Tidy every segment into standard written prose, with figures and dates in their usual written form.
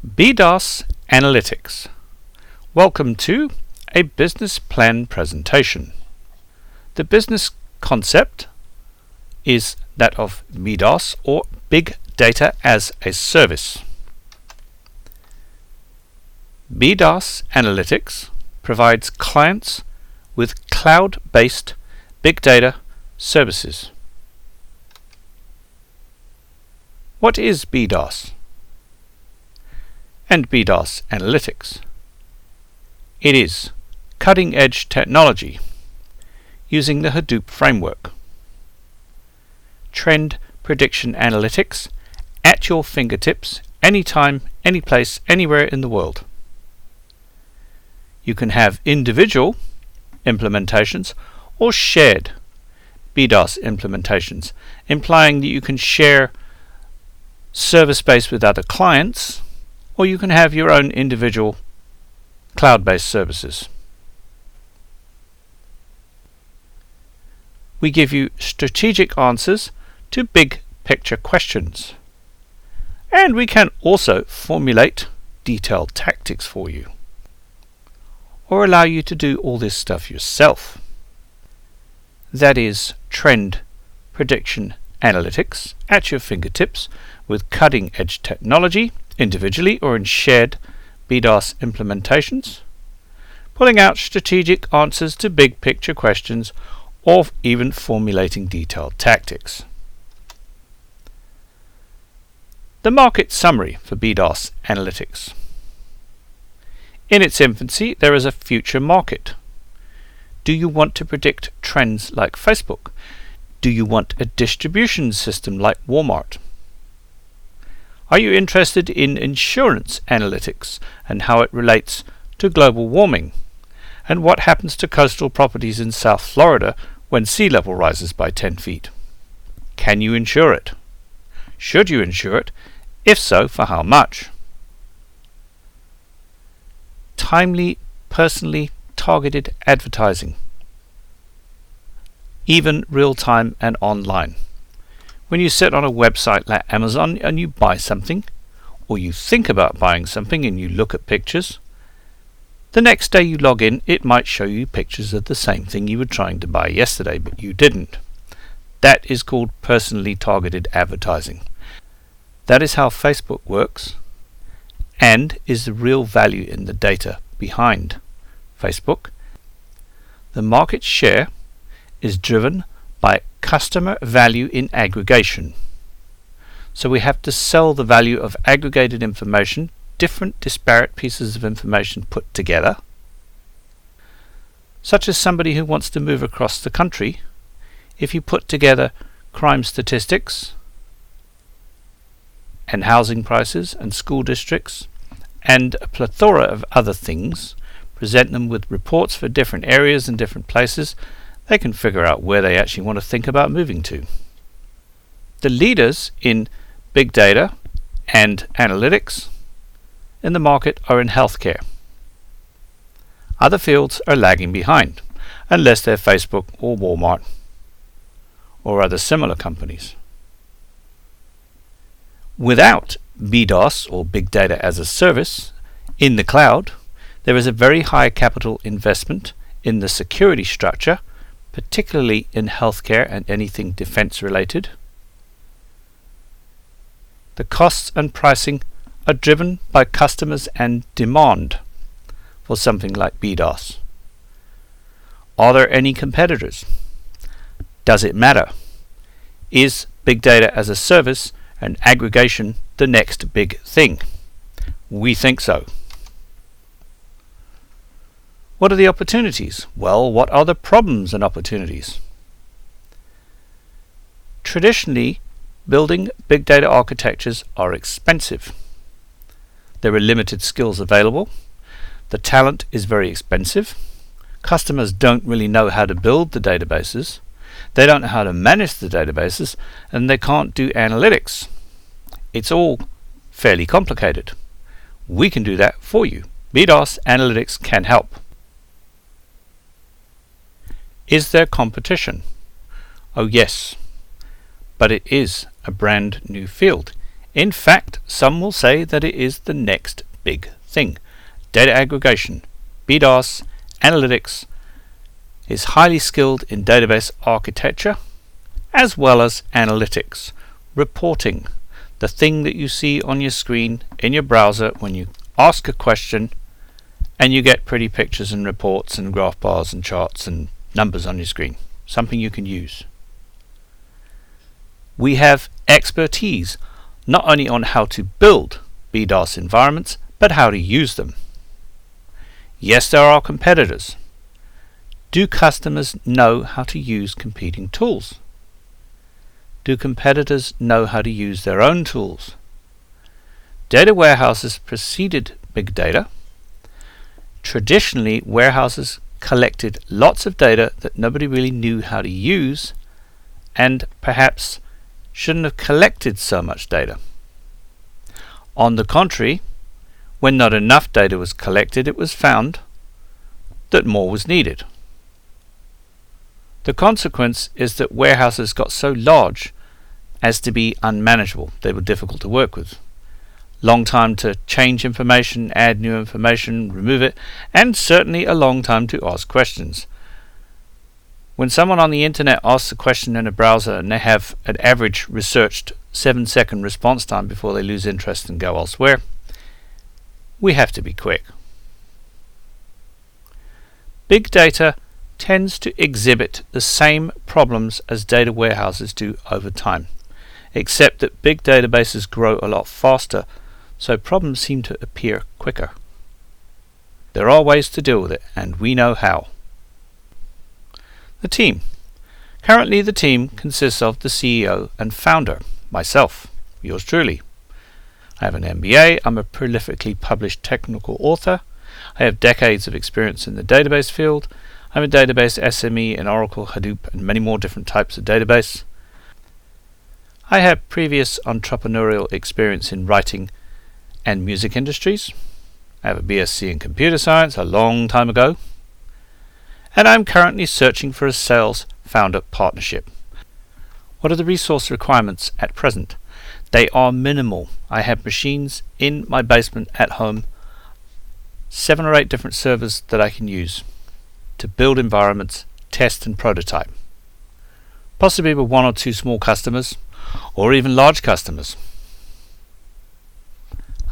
BDaaS Analytix. Welcome to a business plan presentation. The business concept is that of BDaaS, or Big Data as a Service. BDaaS Analytix provides clients with cloud-based big data services. What is BDaaS and BDaaS Analytix? It is cutting-edge technology using the Hadoop framework. Trend prediction analytics at your fingertips, anytime, anyplace, anywhere in the world. You can have individual implementations or shared BDaaS implementations, implying that you can share server space with other clients, or you can have your own individual cloud-based services. We give you strategic answers to big picture questions, and we can also formulate detailed tactics for you, or allow you to do all this stuff yourself. That is trend prediction analytics at your fingertips with cutting-edge technology, individually or in shared BDaaS implementations, pulling out strategic answers to big picture questions, or even formulating detailed tactics. The market summary for BDaaS Analytix. In its infancy, there is a future market. Do you want to predict trends like Facebook? Do you want a distribution system like Walmart? Are you interested in insurance analytics and how it relates to global warming? And what happens to coastal properties in South Florida when sea level rises by 10 feet? Can you insure it? Should you insure it? If so, for how much? Timely, personally targeted advertising, even real-time and online. When you sit on a website like Amazon and you buy something, or you think about buying something and you look at pictures, the next day you log in, it might show you pictures of the same thing you were trying to buy yesterday, but you didn't. That is called personally targeted advertising. That is how Facebook works, and is the real value in the data behind Facebook. The market share is driven by customer value in aggregation. So we have to sell the value of aggregated information, different disparate pieces of information put together, such as somebody who wants to move across the country. If you put together crime statistics and housing prices and school districts and a plethora of other things, present them with reports for different areas and different places, they can figure out where they actually want to think about moving to. The leaders in big data and analytics in the market are in healthcare. Other fields are lagging behind, unless they're Facebook or Walmart or other similar companies. Without BDaaS, or Big Data as a Service, in the cloud, there is a very high capital investment in the security structure, particularly in healthcare and anything defense related. The costs and pricing are driven by customers and demand for something like BDaaS. Are there any competitors? Does it matter? Is Big Data as a Service and aggregation the next big thing? We think so. What are the opportunities? Well, what are the problems and opportunities? Traditionally, building big data architectures are expensive. There are limited skills available. The talent is very expensive. Customers don't really know how to build the databases. They don't know how to manage the databases, and they can't do analytics. It's all fairly complicated. We can do that for you. BDaaS Analytix can help. Is there competition? Oh yes, but it is a brand new field. In fact, some will say that it is the next big thing. Data aggregation, BDaaS Analytix, is highly skilled in database architecture as well as analytics, reporting, the thing that you see on your screen in your browser when you ask a question and you get pretty pictures and reports and graph bars and charts and numbers on your screen, something you can use. We have expertise not only on how to build BDaaS environments, but how to use them. Yes, there are competitors. Do customers know how to use competing tools? Do competitors know how to use their own tools? Data warehouses preceded big data. Traditionally, warehouses collected lots of data that nobody really knew how to use and perhaps shouldn't have collected so much data. On the contrary, when not enough data was collected, it was found that more was needed. The consequence is that warehouses got so large as to be unmanageable. They were difficult to work with. Long time to change information, add new information, remove it, and certainly a long time to ask questions. When someone on the internet asks a question in a browser and they have an average researched 7-second response time before they lose interest and go elsewhere, we have to be quick. Big data tends to exhibit the same problems as data warehouses do over time, except that big databases grow a lot faster, so problems seem to appear quicker. There are ways to deal with it, and we know how. The team. Currently the team consists of the CEO and founder, myself, yours truly. I have an MBA, I'm a prolifically published technical author, I have decades of experience in the database field, I'm a database SME in Oracle, Hadoop, and many more different types of database. I have previous entrepreneurial experience in writing and music industries. I have a BSc in computer science a long time ago. And I'm currently searching for a sales founder partnership. What are the resource requirements at present? They are minimal. I have machines in my basement at home, 7 or 8 different servers that I can use to build environments, test and prototype. Possibly with 1 or 2 small customers, or even large customers.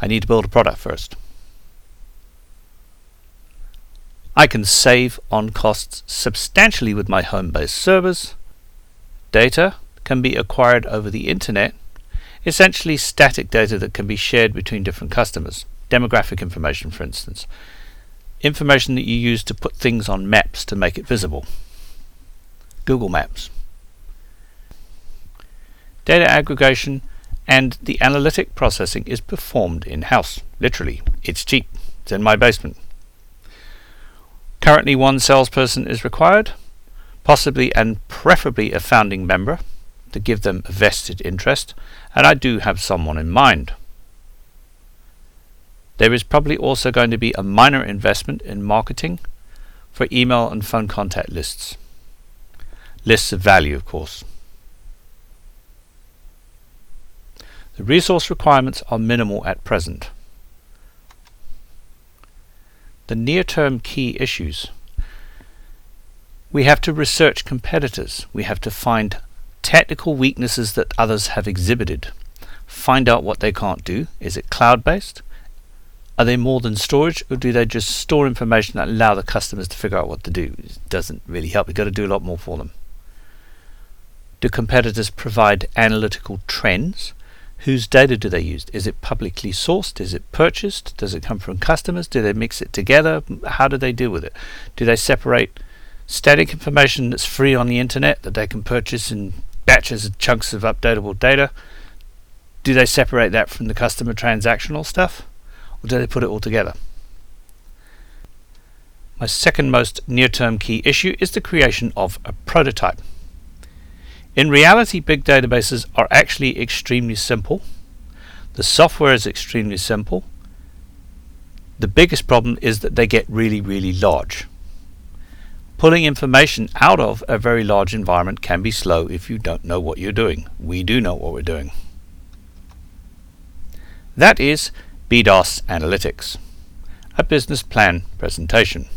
I need to build a product first. I can save on costs substantially with my home-based servers. Data can be acquired over the internet, essentially static data that can be shared between different customers. Demographic information, for instance. Information that you use to put things on maps to make it visible. Google Maps. Data aggregation and the analytic processing is performed in-house. Literally, it's cheap. It's in my basement. Currently 1 salesperson is required, possibly and preferably a founding member to give them a vested interest, and I do have someone in mind. There is probably also going to be a minor investment in marketing for email and phone contact lists. Lists of value, of course. The resource requirements are minimal at present. The near-term key issues. We have to research competitors. We have to find technical weaknesses that others have exhibited. Find out what they can't do. Is it cloud-based? Are they more than storage, or do they just store information that allow the customers to figure out what to do? It doesn't really help. You've got to do a lot more for them. Do competitors provide analytical trends? Whose data do they use? Is it publicly sourced? Is it purchased? Does it come from customers? Do they mix it together? How do they deal with it? Do they separate static information that's free on the internet that they can purchase in batches and chunks of updatable data? Do they separate that from the customer transactional stuff? Or do they put it all together? My second most near-term key issue is the creation of a prototype. In reality, big databases are actually extremely simple. The software is extremely simple. The biggest problem is that they get really, really large. Pulling information out of a very large environment can be slow if you don't know what you're doing. We do know what we're doing. That is BDaaS Analytix, a business plan presentation.